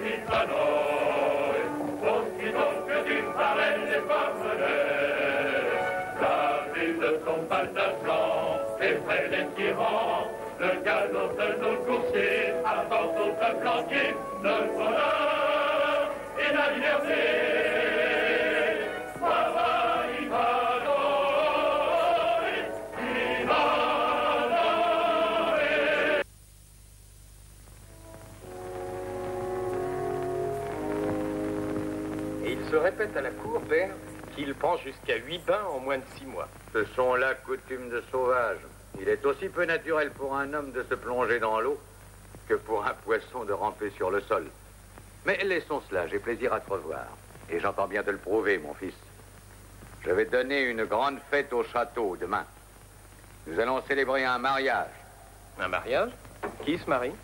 il fa noi, aussitôt que d'une pareille formenée, la ville de son paltachant effraie les tyrans, le galop de nos coursiers apporte au peuple entier le bonheur et la liberté. Se répète à la cour, père, qu'il prend jusqu'à 8 bains en moins de 6 mois. Ce sont là coutumes de sauvage. Il est aussi peu naturel pour un homme de se plonger dans l'eau que pour un poisson de ramper sur le sol. Mais laissons cela, j'ai plaisir à te revoir. Et j'entends bien te le prouver, mon fils. Je vais donner une grande fête au château demain. Nous allons célébrer un mariage. Un mariage? Qui se marie?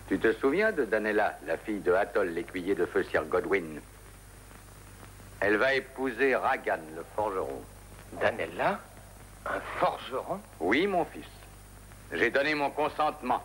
Tu te souviens de Danella, la fille de Atoll, l'écuyer de feu Sir Godwin? Elle va épouser Ragan, le forgeron. Danella? Un forgeron? Oui, mon fils. J'ai donné mon consentement.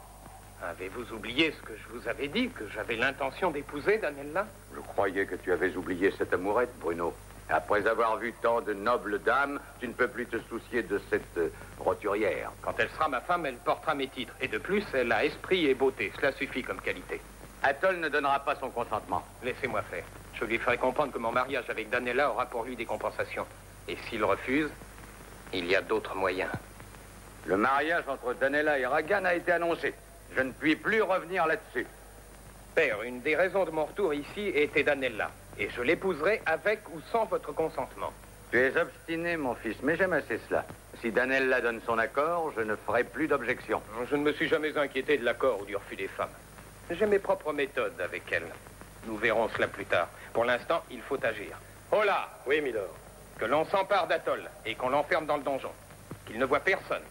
Avez-vous oublié ce que je vous avais dit, que j'avais l'intention d'épouser Danella? Je croyais que tu avais oublié cette amourette, Bruno. Après avoir vu tant de nobles dames, tu ne peux plus te soucier de cette roturière. Quand elle sera ma femme, elle portera mes titres. Et de plus, elle a esprit et beauté. Cela suffit comme qualité. Atoll ne donnera pas son consentement. Laissez-moi faire. Je lui ferai comprendre que mon mariage avec Danella aura pour lui des compensations. Et s'il refuse, il y a d'autres moyens. Le mariage entre Danella et Ragan a été annoncé. Je ne puis plus revenir là-dessus. Père, une des raisons de mon retour ici était Danella. Et je l'épouserai avec ou sans votre consentement. Tu es obstiné, mon fils, mais j'aime assez cela. Si Danella donne son accord, je ne ferai plus d'objection. Je ne me suis jamais inquiété de l'accord ou du refus des femmes. J'ai mes propres méthodes avec elles. Nous verrons cela plus tard. Pour l'instant, il faut agir. Oh là! Oui, milord. Que l'on s'empare d'Atoll et qu'on l'enferme dans le donjon. Qu'il ne voit personne.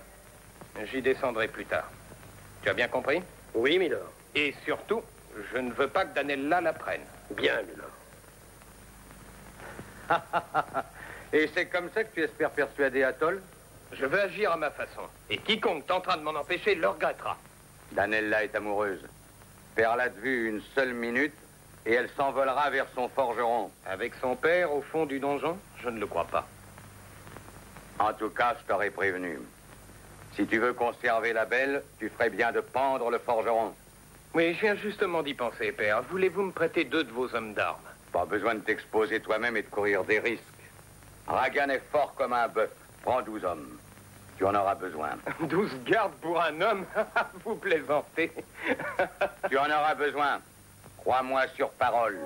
J'y descendrai plus tard. Tu as bien compris? Oui, milord. Et surtout, je ne veux pas que Danella la prenne. Bien, milord. Et c'est comme ça que tu espères persuader Atoll? Je veux agir à ma façon. Et quiconque tentera de m'en empêcher le regrettera. Danella est amoureuse. Perds-la de vue une seule minute et elle s'envolera vers son forgeron. Avec son père au fond du donjon? Je ne le crois pas. En tout cas, je t'aurais prévenu. Si tu veux conserver la belle, tu ferais bien de pendre le forgeron. Oui, je viens justement d'y penser, père. Voulez-vous me prêter 2 de vos hommes d'armes? Pas besoin de t'exposer toi-même et de courir des risques. Ragan est fort comme un bœuf. Prends 12 hommes. Tu en auras besoin. 12 gardes pour un homme? Vous plaisantez. Tu en auras besoin. Crois-moi sur parole.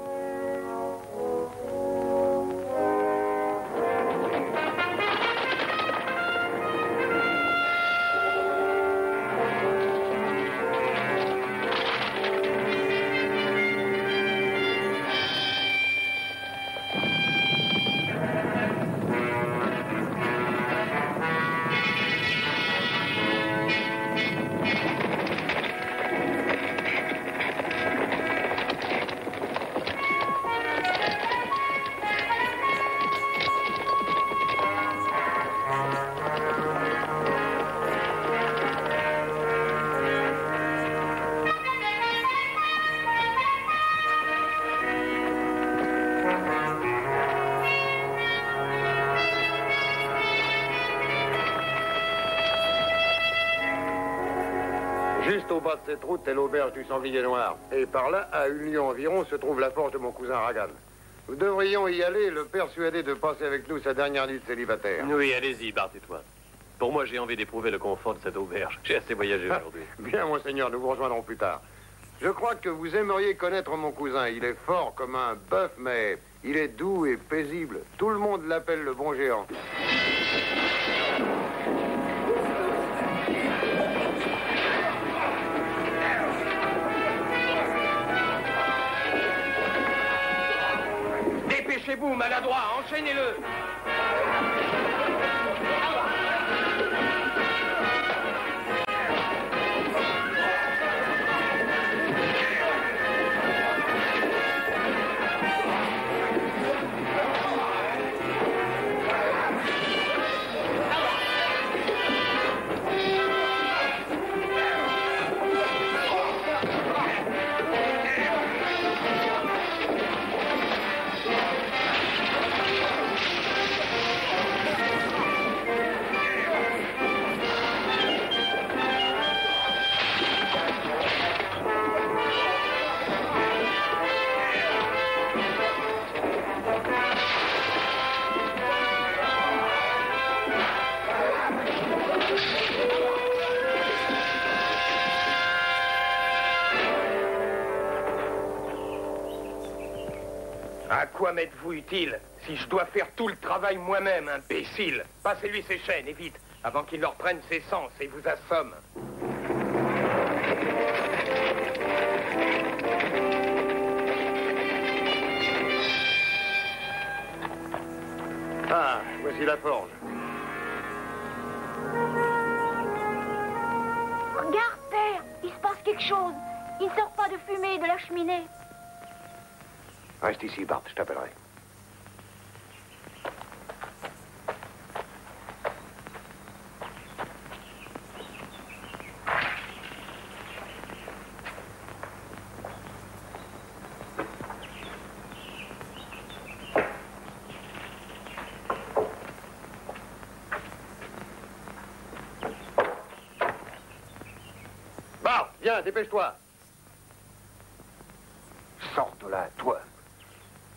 Juste au bas de cette route est l'auberge du Sanglier Noir. Et par là, à 1 lieue environ, se trouve la forge de mon cousin Ragan. Nous devrions y aller et le persuader de passer avec nous sa dernière nuit de célibataire. Oui, allez-y, Bart et toi. Pour moi, j'ai envie d'éprouver le confort de cette auberge. J'ai assez voyagé aujourd'hui. Bien, monseigneur, nous vous rejoindrons plus tard. Je crois que vous aimeriez connaître mon cousin. Il est fort comme un bœuf, mais il est doux et paisible. Tout le monde l'appelle le bon géant. Dépêchez-vous, maladroit, enchaînez-le. À quoi m'êtes-vous utile si je dois faire tout le travail moi-même, imbécile? Passez-lui ses chaînes, et vite, avant qu'il leur prenne ses sens et vous assomme. Ah, voici la forge. Regarde, père, il se passe quelque chose. Il ne sort pas de fumée de la cheminée. Reste ici, Bart, je t'appellerai. Bart, viens, dépêche-toi. Sors de là, toi.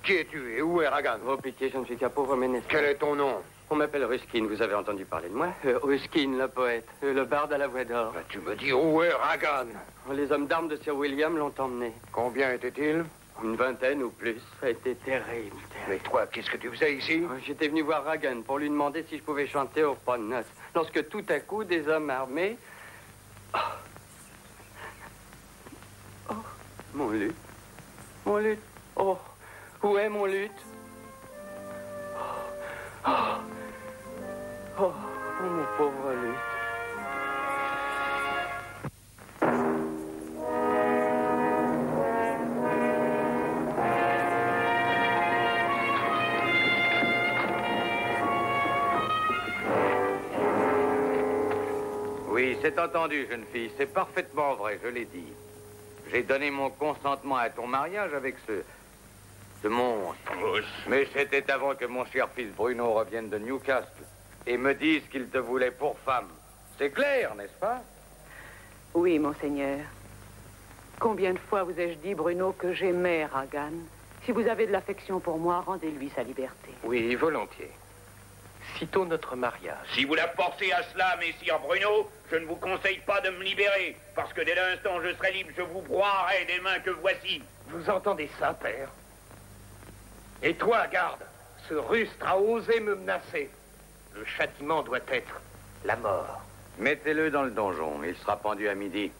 Qui es-tu et où est Ragan? Oh, pitié, je ne suis qu'un pauvre ménéstrel. Quel est ton nom? On m'appelle Ruskin, vous avez entendu parler de moi? Ruskin, le poète, le barde à la voix d'or. Tu me dis où est Ragan? Les hommes d'armes de Sir William l'ont emmené. Combien était-il? Une vingtaine ou plus. Ça a été terrible, Mais terrible. toi, qu'est-ce que tu faisais ici? J'étais venu voir Ragan pour lui demander si je pouvais chanter au repas de noces. Lorsque tout à coup, des hommes armés... Oh, mon luth. Mon luth. Oh, où est mon luth? Oh, mon pauvre luth. Oui, c'est entendu, jeune fille. C'est parfaitement vrai, je l'ai dit. J'ai donné mon consentement à ton mariage avec ce monstre. Mais c'était avant que mon cher fils Bruno revienne de Newcastle et me dise qu'il te voulait pour femme. C'est clair, n'est-ce pas? Oui, monseigneur. Combien de fois vous ai-je dit, Bruno, que j'aimais Ragan? Si vous avez de l'affection pour moi, rendez-lui sa liberté. Oui, volontiers. Sitôt notre mariage. Si vous la forcez à cela, messire Bruno, je ne vous conseille pas de me libérer, parce que dès l'instant où je serai libre, je vous broierai des mains que voici. Vous entendez ça, père? Et toi, garde, ce rustre a osé me menacer. Le châtiment doit être la mort. Mettez-le dans le donjon. Il sera pendu à midi.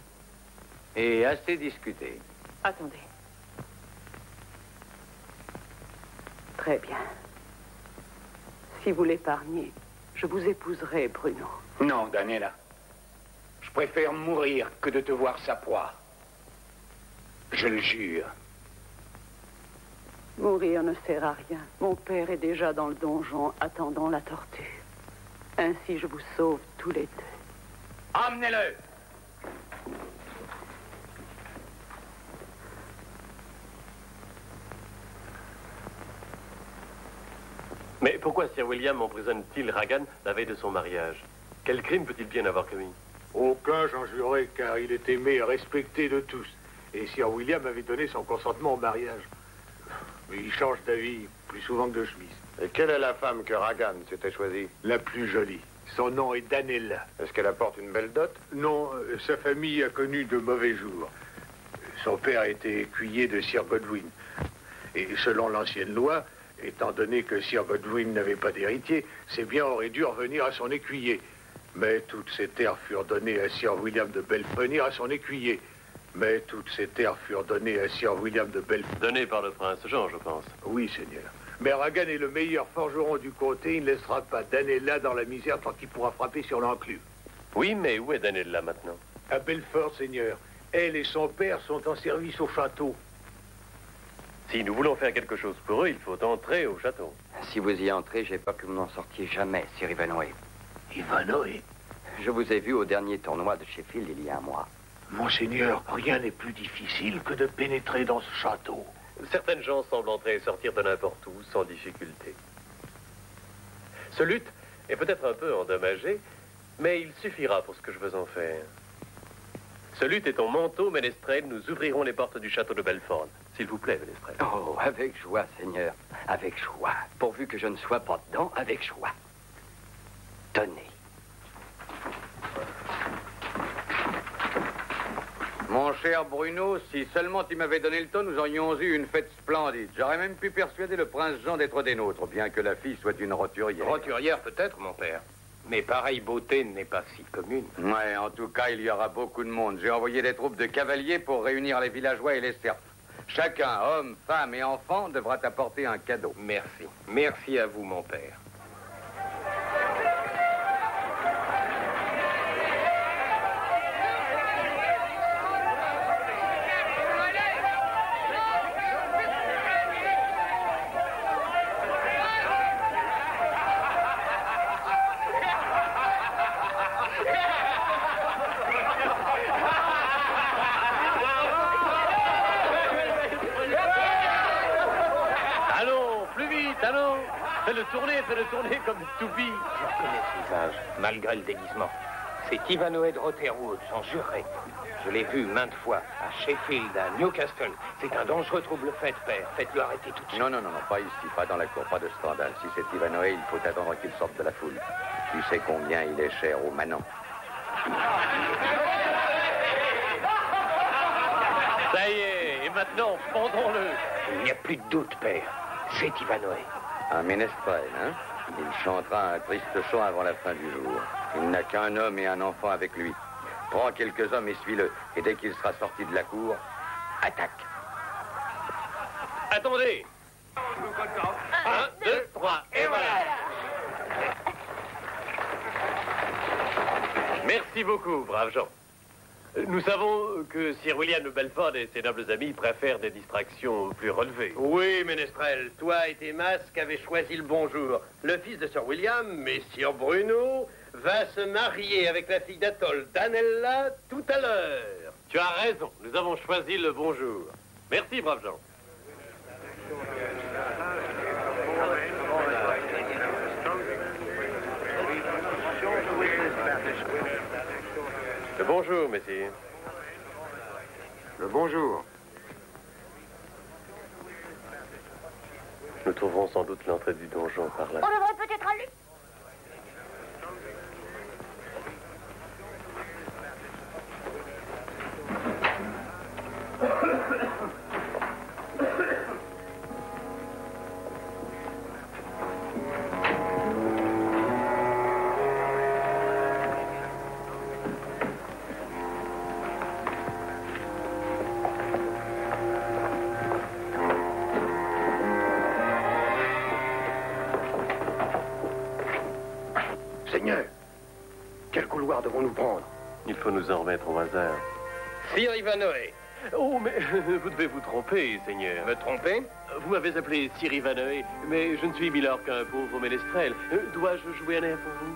Et assez discuté. Attendez. Très bien. Si vous l'épargnez, je vous épouserai, Bruno. Non, Daniela. Je préfère mourir que de te voir sa proie. Je le jure. Mourir ne sert à rien. Mon père est déjà dans le donjon, attendant la torture. Ainsi, je vous sauve tous les deux. Emmenez-le! Mais pourquoi Sir William emprisonne-t-il Ragan la veille de son mariage? Quel crime peut-il bien avoir commis? Aucun, j'en jurerai, car il est aimé et respecté de tous. Et Sir William avait donné son consentement au mariage. Mais il change d'avis plus souvent que de chemise. Et quelle est la femme que Ragan s'était choisie? La plus jolie. Son nom est Danella. Est-ce qu'elle apporte une belle dot? Non, sa famille a connu de mauvais jours. Son père était écuyer de Sir Godwin. Et selon l'ancienne loi, étant donné que Sir Godwin n'avait pas d'héritier, ses biens auraient dû revenir à son écuyer. Mais toutes ces terres furent données à Sir William de Belfonir, à son écuyer. Mais toutes ces terres furent données à Sir William de Belfonir. Donné par le prince Jean, je pense. Oui, Seigneur. Mais Ragan est le meilleur forgeron du comté. Il ne laissera pas Danella dans la misère tant qu'il pourra frapper sur l'enclume. Oui, mais où est Danella maintenant? À Belfort, Seigneur. Elle et son père sont en service au château. Si nous voulons faire quelque chose pour eux, il faut entrer au château. Si vous y entrez, j'ai peur que vous n'en sortiez jamais, Sir Ivanhoe. Ivanhoe? Je vous ai vu au dernier tournoi de Sheffield il y a un mois. Monseigneur, rien n'est plus difficile que de pénétrer dans ce château. Certaines gens semblent entrer et sortir de n'importe où, sans difficulté. Ce luth est peut-être un peu endommagé, mais il suffira pour ce que je veux en faire. Ce luth est ton manteau, ménestrel. Nous ouvrirons les portes du château de Belfort. S'il vous plaît, ménestrel. Oh, avec joie, Seigneur. Avec joie. Pourvu que je ne sois pas dedans, avec joie. Tenez. Mon cher Bruno, si seulement tu m'avais donné le temps, nous aurions eu une fête splendide. J'aurais même pu persuader le prince Jean d'être des nôtres, bien que la fille soit une roturière. Roturière peut-être, mon père. Mais pareille beauté n'est pas si commune. Ouais, en tout cas, il y aura beaucoup de monde. J'ai envoyé des troupes de cavaliers pour réunir les villageois et les serfs. Chacun, homme, femme et enfant, devra t'apporter un cadeau. Merci. Merci à vous, mon père. Fais-le tourner comme une toupie. Je reconnais ce visage, malgré le déguisement. C'est Ivanoé de Rotherwood, j'en jurerai. Je l'ai vu maintes fois, à Sheffield, à Newcastle. C'est un dangereux trouble-fête, père. Faites-le arrêter tout de suite. Non, pas ici, pas dans la cour, pas de scandale. Si c'est Ivanoé, il faut attendre qu'il sorte de la foule. Tu sais combien il est cher au manant. Ça y est, et maintenant, pendons-le. Il n'y a plus de doute, père. C'est Ivanoé. Un ménestrel, hein? Il chantera un triste chant avant la fin du jour. Il n'a qu'un homme et un enfant avec lui. Prends quelques hommes et suis-le. Et dès qu'il sera sorti de la cour, attaque. Attendez. 1, 2, 3, et voilà. Merci beaucoup, brave Jean. Nous savons que Sir William de Belford et ses nobles amis préfèrent des distractions plus relevées. Oui, Ménestrel, toi et tes masques avaient choisi le bon jour. Le fils de Sir William, Messire Bruno, va se marier avec la fille d'Atoll, Danella, tout à l'heure. Tu as raison, nous avons choisi le bon jour. Merci, brave Jean. Le bonjour, messieurs. Le bonjour. Nous trouverons sans doute l'entrée du donjon par là. On devrait peut-être aller. Seigneur, quel couloir devons-nous prendre? Il faut nous en remettre au hasard. Sir Ivanoé. Oh, mais vous devez vous tromper, Seigneur. Me tromper? Vous m'avez appelé Sir Ivanoé, mais je ne suis milord qu'un pauvre ménestrel. Dois-je jouer un air pour vous?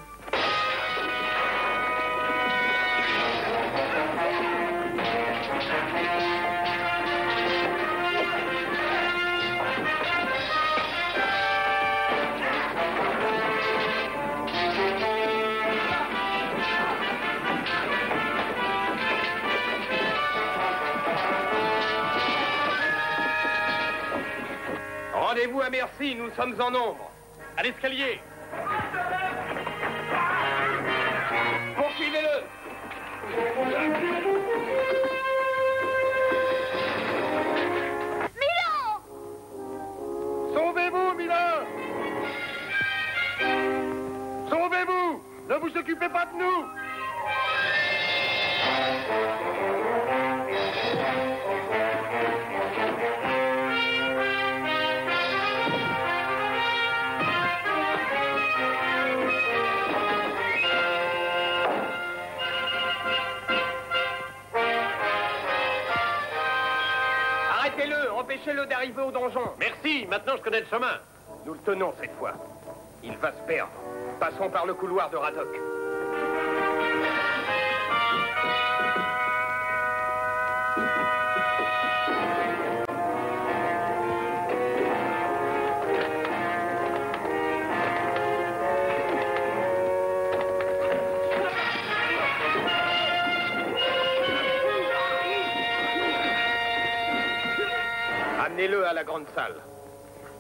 Rendez-vous à Merci, nous sommes en nombre. À l'escalier. Poursuivez-le. Milan! Sauvez-vous, Milan! Sauvez-vous! Ne vous occupez pas de nous! Arrêtez-le, empêchez-le d'arriver au donjon. Merci, maintenant je connais le chemin. Nous le tenons cette fois. Il va se perdre. Passons par le couloir de Radok. Amenez-le à la grande salle.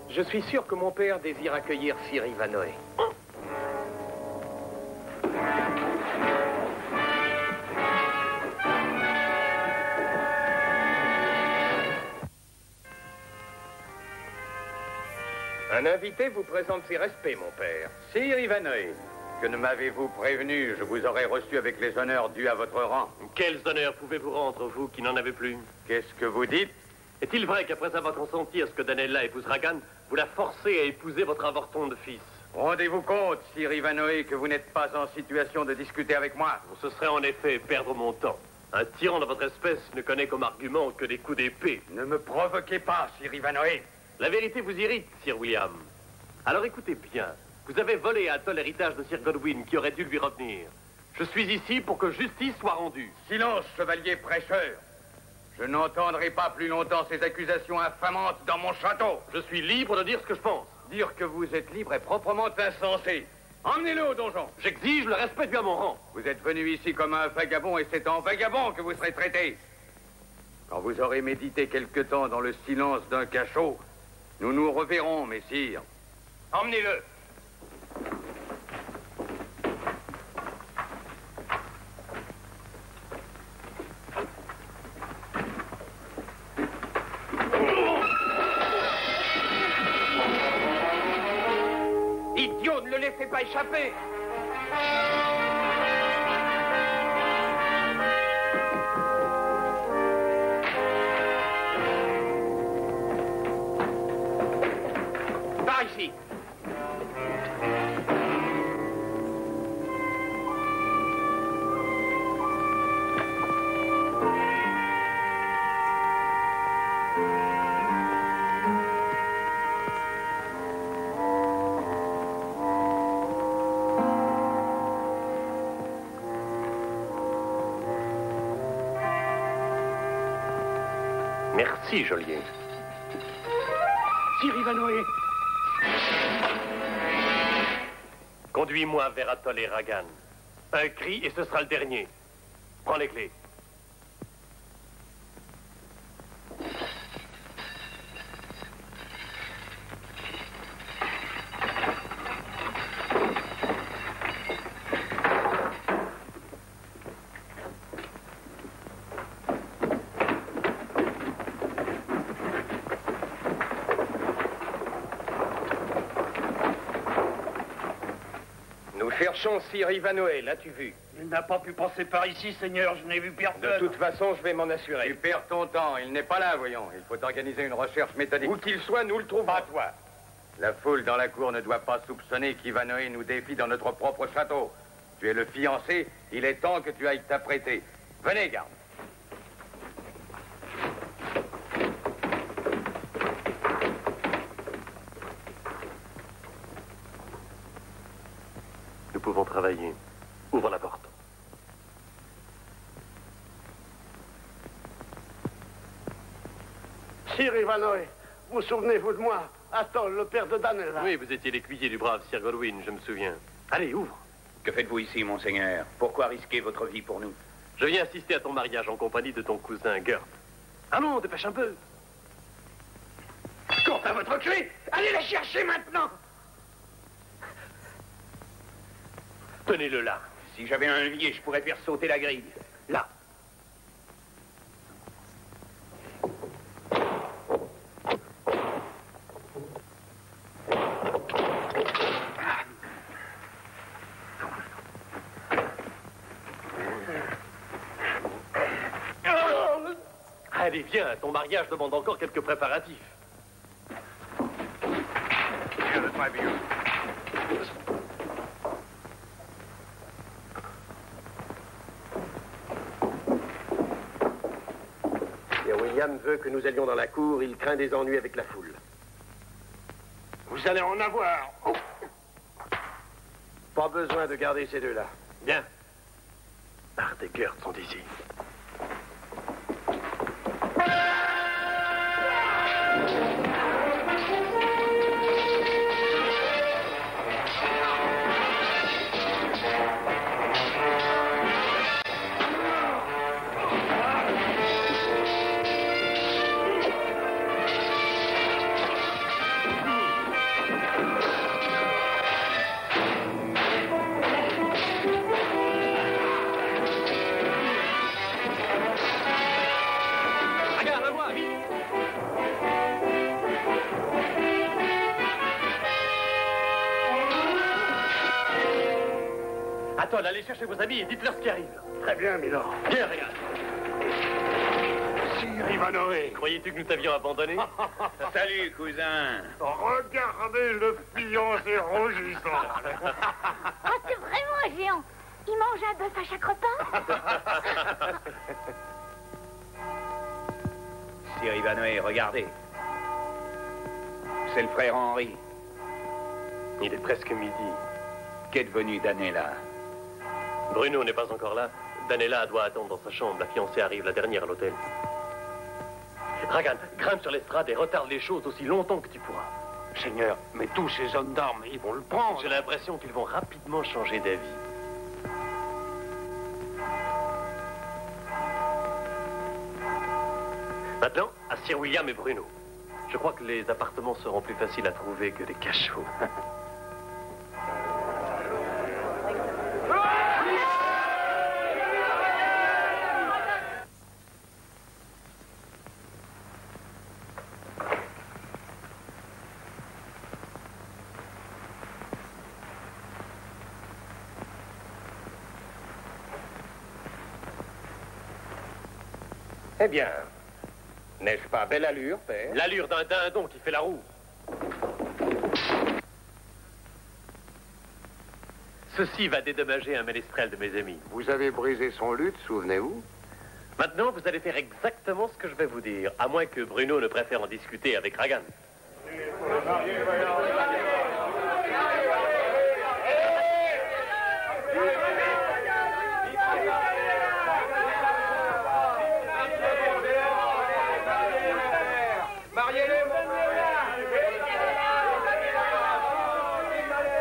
Je suis sûr que mon père désire accueillir Sir Ivanoé. Un invité vous présente ses respects, mon père. Sire Ivanhoe, que ne m'avez-vous prévenu, je vous aurais reçu avec les honneurs dus à votre rang. Quels honneurs pouvez-vous rendre, vous qui n'en avez plus? Qu'est-ce que vous dites? Est-il vrai qu'après avoir consenti à ce que Danella épouse Ragan, vous la forcez à épouser votre avorton de fils? Rendez-vous compte, Sire Ivanhoe, que vous n'êtes pas en situation de discuter avec moi. Ce serait en effet perdre mon temps. Un tyran de votre espèce ne connaît comme argument que des coups d'épée. Ne me provoquez pas, Sire Ivanhoe. La vérité vous irrite, Sir William. Alors écoutez bien. Vous avez volé à Atoll l'héritage de Sir Godwin qui aurait dû lui revenir. Je suis ici pour que justice soit rendue. Silence, chevalier prêcheur. Je n'entendrai pas plus longtemps ces accusations infamantes dans mon château. Je suis libre de dire ce que je pense. Dire que vous êtes libre est proprement insensé. Emmenez-le au donjon. J'exige le respect dû à mon rang. Vous êtes venu ici comme un vagabond et c'est en vagabond que vous serez traité. Quand vous aurez médité quelque temps dans le silence d'un cachot, nous nous reverrons, messire. Emmenez-le. Idiot, ne le laissez pas échapper! Par ici! Merci, geôlier. Sir Ivanhoe. Conduis-moi vers Atoll et Ragan. Un cri et ce sera le dernier. Prends les clés. Nous cherchons Sir Ivanhoe, l'as-tu vu? Il n'a pas pu passer par ici, Seigneur. Je n'ai vu personne. De toute façon, je vais m'en assurer. Tu perds ton temps. Il n'est pas là, voyons. Il faut organiser une recherche méthodique. Où qu'il soit, nous le trouverons. Pas toi. La foule dans la cour ne doit pas soupçonner qu'Ivanhoe nous défie dans notre propre château. Tu es le fiancé. Il est temps que tu ailles t'apprêter. Venez, garde. Nous pouvons travailler. Ouvre la porte. Sir Ivanhoe, vous souvenez-vous de moi? Atoll, le père de Danella. Oui, vous étiez l'écuyer du brave Sir Godwin, je me souviens. Allez, ouvre. Que faites-vous ici, monseigneur? Pourquoi risquer votre vie pour nous? Je viens assister à ton mariage en compagnie de ton cousin Gert. Allons, dépêche un peu. Quant à votre clé, allez la chercher maintenant. Tenez-le là. Si j'avais un levier, je pourrais faire sauter la grille. Là. Allez, viens, ton mariage demande encore quelques préparatifs. Here, this might be you. Sir William veut que nous allions dans la cour. Il craint des ennuis avec la foule. Vous allez en avoir. Oh. Pas besoin de garder ces deux-là. Bien. Art et Gert sont ici. Attends, allez chercher vos amis et dites-leur ce qui arrive. Très bien, Milord. Viens, regarde. Sire Ivanoé. Croyais-tu que nous t'avions abandonné? Salut, cousin. Regardez le fiancé rougissant. Ah, c'est vraiment un géant. Il mange un bœuf à chaque repas. Sire Ivanoé, regardez. C'est le frère Henri. Il est presque midi. Qu'est devenu Danella? Bruno n'est pas encore là. Danella doit attendre dans sa chambre. La fiancée arrive la dernière à l'hôtel. Ragan, grimpe sur l'estrade et retarde les choses aussi longtemps que tu pourras. Seigneur, mais tous ces hommes d'armes, ils vont le prendre. J'ai l'impression qu'ils vont rapidement changer d'avis. Maintenant, à Sir William et Bruno. Je crois que les appartements seront plus faciles à trouver que les cachots. Eh bien, n'est-ce pas belle allure, père? L'allure d'un dindon qui fait la roue. Ceci va dédommager un ménestrel de mes amis. Vous avez brisé son luth, souvenez-vous? Maintenant, vous allez faire exactement ce que je vais vous dire, à moins que Bruno ne préfère en discuter avec Ragan.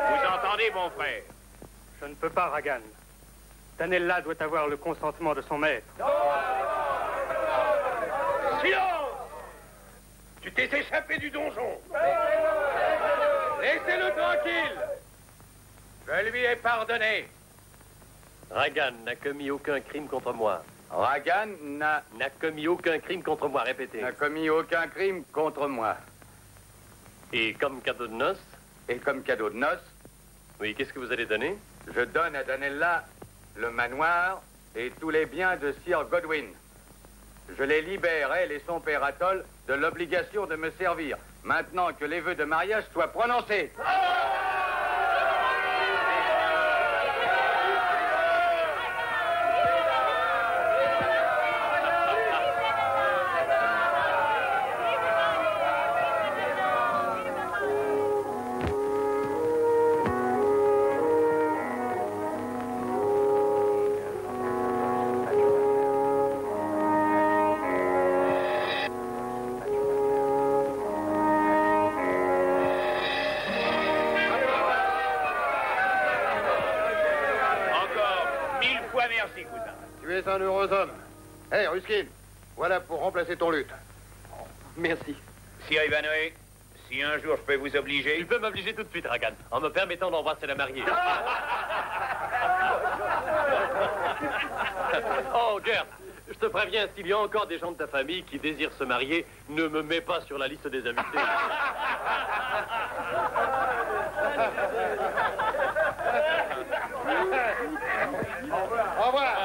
Vous entendez, mon frère? Je ne peux pas, Ragan. Danella doit avoir le consentement de son maître. Silence! Tu t'es échappé du donjon. Laissez-le tranquille. Je lui ai pardonné. Ragan n'a commis aucun crime contre moi. Ragan n'a commis aucun crime contre moi, répétez. N'a commis aucun crime contre moi. Et comme cadeau de noces? Et comme cadeau de noces? Oui, qu'est-ce que vous allez donner? Je donne à Danella le manoir et tous les biens de Sir Godwin. Je les libère, elle et son père Atoll, de l'obligation de me servir, maintenant que les vœux de mariage soient prononcés. Tu es un heureux homme. Hé, Ruskin, voilà pour remplacer ton luth. Merci. Sire Ivanoé, si un jour je peux vous obliger... Tu peux m'obliger tout de suite, Ragan, en me permettant d'embrasser la mariée. Oh, Gert, je te préviens, s'il y a encore des gens de ta famille qui désirent se marier, ne me mets pas sur la liste des invités. Au revoir.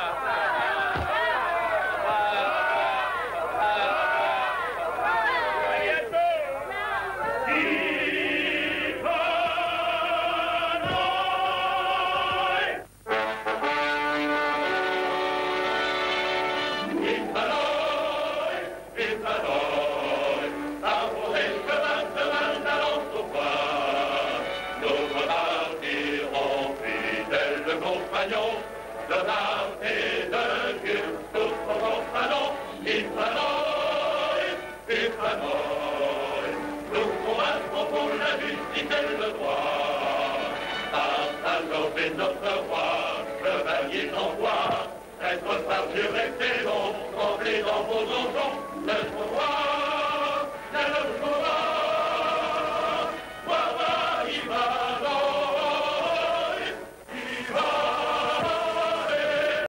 Notre roi, chevalier sans voix, être par Dieu resté long, tremblez dans vos donjons, notre roi.